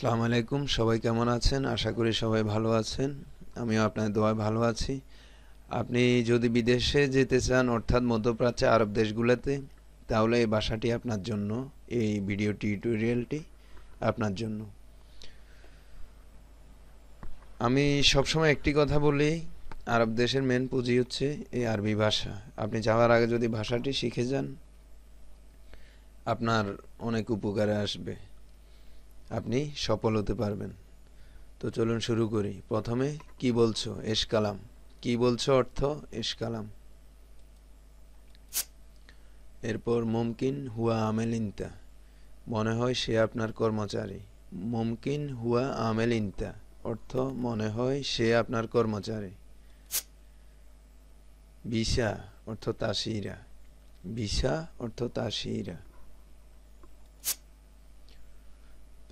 আসসালামু আলাইকুম, সবাই কেমন আছেন? আশা করি সবাই ভালো আছেন। আমিও আপনাদের দোয়ায় ভালো আছি। আপনি যদি বিদেশে যেতে চান, অর্থাৎ মধ্যপ্রাচ্যে আরব দেশগুলোতে, তাহলে এই ভাষাটি আপনার জন্য, এই ভিডিও টিউটোরিয়ালটি আপনার জন্য। আমি সবসময় একটি কথা বলি, আরব দেশের মেন পুঁজি হচ্ছে এই আরবি ভাষা। আপনি যাওয়ার আগে যদি ভাষাটি শিখে যান, আপনার অনেক উপকারে আসবে, আপনি সফল হতে পারবেন। তো চলুন শুরু করি। প্রথমে কি বলছো? এশ কালাম। কি বলছো অর্থ এশ কালাম। এরপর মুমকিন হুয়া আমেল ইনতা, মনে হয় সে আপনার কর্মচারী। মুমকিন হুয়া আমেল ইনতা অর্থ মনে হয় সে আপনার কর্মচারী। ভিসা অর্থ তাসিরা। ভিসা অর্থ তাসিরা।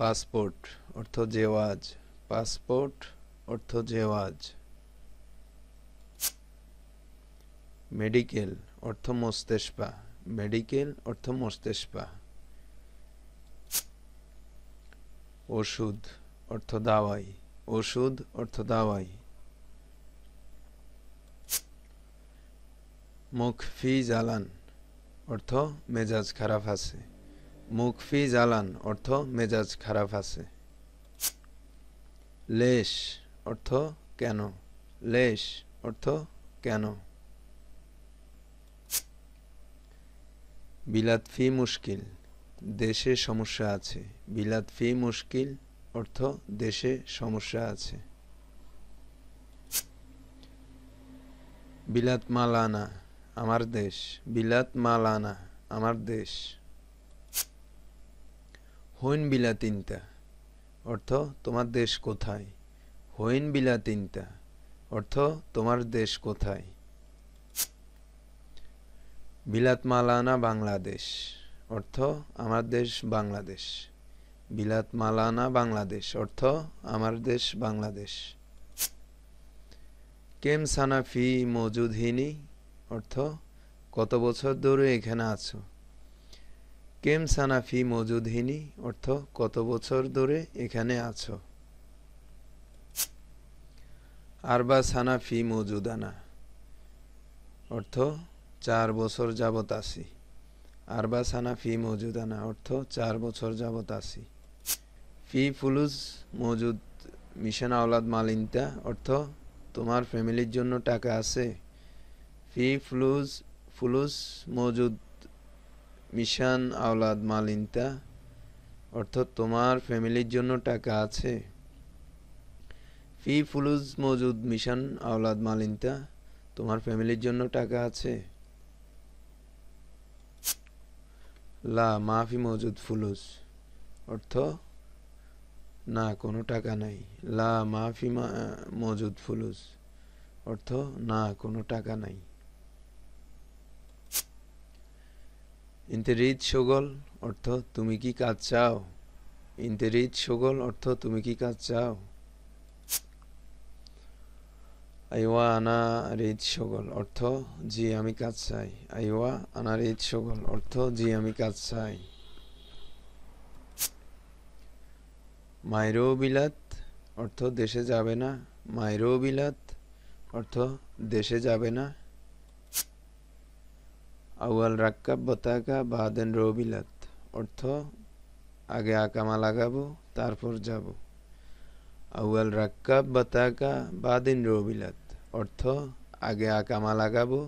পাসপোর্ট অর্থ জেওয়াজ। পাসপোর্ট অর্থ জেওয়াজ। মেডিকেল অর্থ মস্তিষ্পা। মেডিকেল অর্থ মস্তিষ্পা। ওষুধ অর্থ দাওয়াই। ওষুধ অর্থ দাওয়াই। মুখ ফি জ্বালান অর্থ মেজাজ খারাপ আছে। মুখ ফি জ্বালান অর্থ মেজাজ খারাপ আছে। লেশ অর্থ কেন। লেশ অর্থ কেন। বিলাত ফি মুশকিল, দেশে সমস্যা আছে। বিলাত ফি মুশকিল অর্থ দেশে সমস্যা আছে। বিলাত মালানা, আমার দেশ। বিলাত মালানা, আমার দেশ। হইন বিলাতিনতা অর্থ তোমার দেশ কোথায়। হইন বিলাতিনতা অর্থ তোমার দেশ কোথায়। বিলাত মালানা বাংলাদেশ অর্থ আমার দেশ বাংলাদেশ। বিলাত মালানা বাংলাদেশ অর্থ আমার দেশ বাংলাদেশ। কেম সানা ফি মজুদ হিনি অর্থ কত বছর ধরে এখানে আছো। কেম সানা ফি মজুদ হিনি অর্থ কত বছর ধরে এখানে আছো। আরবা সানা ফি মজুদানা অর্থ 4 বছর যাবত আছি। আরবা সানা ফি মজুদানা অর্থ 4 বছর যাবত আছি। ফি ফুলুস মজুদ মিশন আওলাদ মালিনতা অর্থ তোমার ফ্যামিলির জন্য টাকা আছে। ফি ফুলুস ফুলুস মজুদ মিশন আওলাদ মালিনতা অর্থ তোমার ফ্যামিলির জন্য টাকা আছে। ফি ফুলুস মজুদ মিশন আওলাদ মালিনতা তোমার ফ্যামিলির জন্য টাকা আছে। লা মাফি মজুদ ফুলুস অর্থ না, কোনো টাকা নাই। লা মাফি মজুদ ফুলুস অর্থ না, কোনো টাকা নাই। ইন্তেরিদ শোগল অর্থ তুমি কি কাজ চাও। ইন্তেরিদ শোগল অর্থ তুমি কি কাজ চাও। আইওয়া আনা রিদ শোগল অর্থ জি আমি কাজ চাই। আইওয়া আনা রিদ শোগল অর্থ জি আমি কাজ চাই। মাইরো বিলাত অর্থ দেশে যাবে না। মাইরো বিলাত অর্থ দেশে যাবে না। আউয়াল রাক্কাব বতাকা বাদেন রো বিলাত অর্থ আগে আকামা লাগাবো তারপর যাব। আউয়াল রাক্কাব বতাকা বাদিন রো বিলাত অর্থ আগে আকামা লাগাবো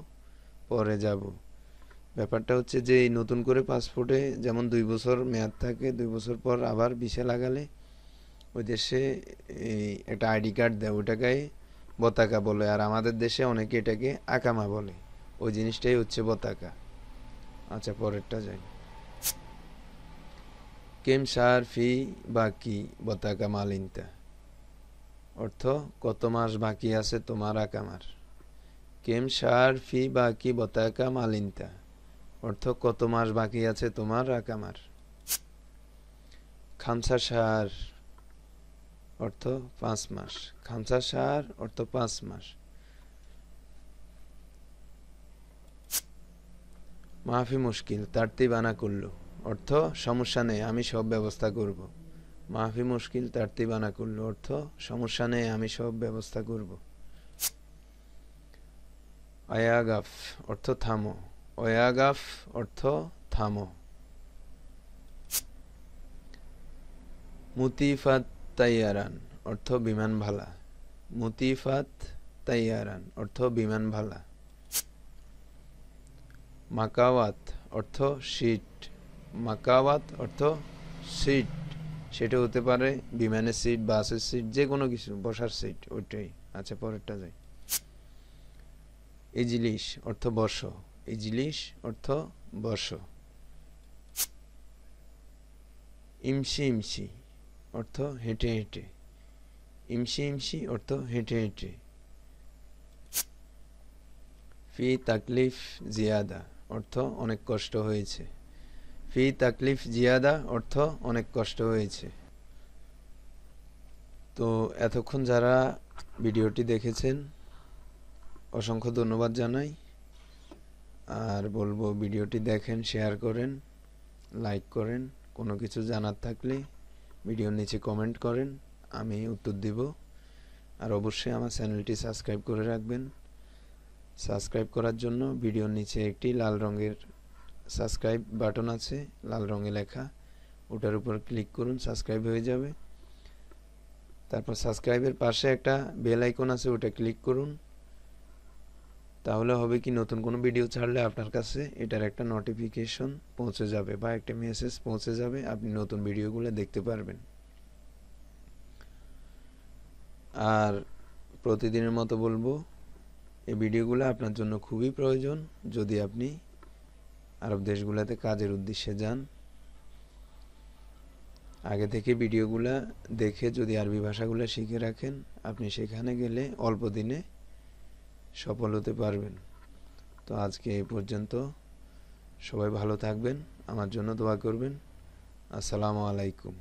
পরে যাব। ব্যাপারটা হচ্ছে যে এই নতুন করে পাসপোর্টে যেমন 2 বছর মেয়াদ থাকে, 2 বছর পর আবার ভিসা লাগালে ওই দেশে একটা আইডি কার্ড দেয়, ওটাকে বতাকা বলে। আর আমাদের দেশে অনেকে এটাকে আকামা বলে। ওই জিনিসটাই হচ্ছে বতাকা। আচ্ছা, পরেরটা যাই। কেম সার ফি বাকি বতাকা মালিনতা অর্থ কত মাস বাকি আছে তোমার আকামার। কেম সার ফি বাকি বতাকা মালিনতা অর্থ কত মাস বাকি আছে তোমার আকামার। খামসা সার অর্থ 5 মাস। খামসা সার অর্থ 5 মাস। মাফি মুশকিল তারতিব আনা করল অর্থ সমস্যা নেই, আমি সব ব্যবস্থা করব। মাফি মুশকিল তারতিব আনা কুল্লু অর্থ সমস্যা নেই, আমি সব ব্যবস্থা করব। আয়াগাফ অর্থ থামো, ওয়াগাফ অর্থ থামো। মুতিফাত তাইয়ারান অর্থ বিমান ভালা, মুতিফাত তাইয়ারান অর্থ বিমান ভালা। মাকাওয়াত অর্থ সিট, মাকাওয়াত অর্থ সিট, সেটা হতে পারে বিমানের সিট, বাসের সিট, যে কোনো কিছু, বসার সিট, ওইটাই। আচ্ছা, পরেরটা যাই। ইজলিস অর্থ বসো, ইজলিস অর্থ বসো। ইমসি ইমসি অর্থ হেঁটে হেঁটে, ইমসি ইমসি অর্থ হেঁটে হেঁটে। ফি তাকলিফ জিয়াদা অর্থ অনেক কষ্ট হয়েছে, ফি তাকলিফ জিয়াদা অর্থ অনেক কষ্ট হয়েছে। তো এতক্ষণ যারা ভিডিওটি দেখেছেন অসংখ্য ধন্যবাদ জানাই। আর বলবো ভিডিওটি দেখেন, শেয়ার করেন, লাইক করেন। কোনো কিছু জানার থাকলে ভিডিওর নিচে কমেন্ট করেন, আমি উত্তর দিব। আর অবশ্যই আমার চ্যানেলটি সাবস্ক্রাইব করে রাখবেন। সাবস্ক্রাইব করার জন্য ভিডিওর নিচে একটি লাল রঙের সাবস্ক্রাইব বাটন আছে, লাল রঙে লেখা, ওটার উপর ক্লিক করুন, সাবস্ক্রাইব হয়ে যাবে। তারপর সাবস্ক্রাইবের পাশে একটা বেল আইকন আছে, ওটা ক্লিক করুন। তাহলে হবে কি, নতুন কোনো ভিডিও ছাড়লে আপনার কাছে এটার একটা নোটিফিকেশন পৌঁছে যাবে বা একটা মেসেজ পৌঁছে যাবে, আপনি নতুন ভিডিওগুলো দেখতে পারবেন। আর প্রতিদিনের মতো বলবো, এই ভিডিওগুলো আপনার জন্য খুবই প্রয়োজন যদি আপনি আরব দেশগুলোতে কাজের উদ্দেশ্যে যান। আগে থেকে ভিডিওগুলো দেখে যদি আরবি ভাষাগুলো শিখে রাখেন, আপনি সেখানে গেলে অল্প দিনে সফল হতে পারবেন। তো আজকে এই পর্যন্ত, সবাই ভালো থাকবেন, আমার জন্য দোয়া করবেন। আসসালামু আলাইকুম।